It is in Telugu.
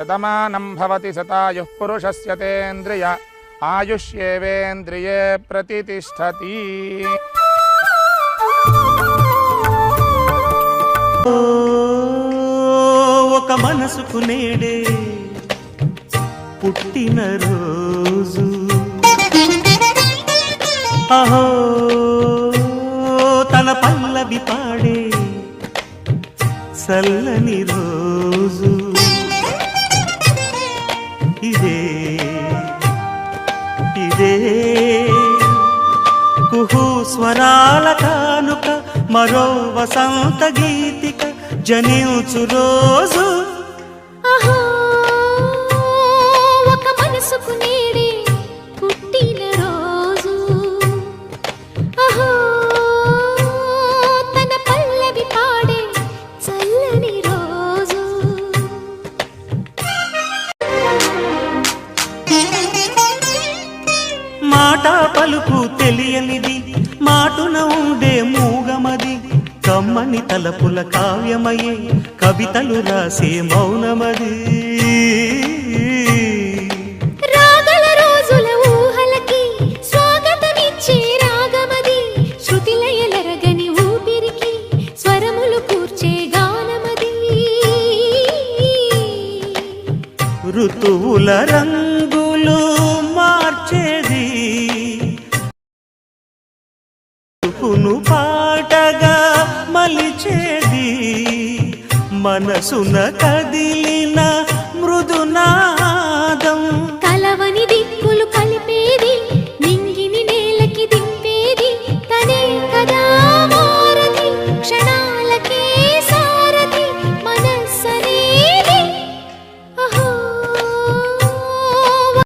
శతమానం భవతి శతాయుః పురుషస్య తేంద్రియ ఆయుష్యేవేంద్రియే ప్రతితిష్ఠతి. ఒక మనసుకు నేడే పుట్టిన రోజు, అహో తన పల్లవి పాడే చల్లని రోజు, ఇదే ఇదే కుహు స్వరాల కానుక, మరో వసంత గీతిక జనించు రోజు. అహో ఒక మనసుకు నేడే పుట్టిన రోజు, అహో తన పల్లవి పాడే చల్లని రోజు. మాట పలుకు తెలియనిది, మాటున ఉండే మూగమది, కమ్మని తలపుల కావ్యమయే కవితలు రాసే మౌనమది. రాగల రోజుల ఊహలకి స్వాగతమిచ్చే రాగమది, శృతిలయలరగని ఊపిరికి స్వరములు కూర్చే గానమది. ఋతువుల రంగులు మార్చేది, ఋతువును పాటగా మలిచేది, మనసున కదిలిన మృదునాదం.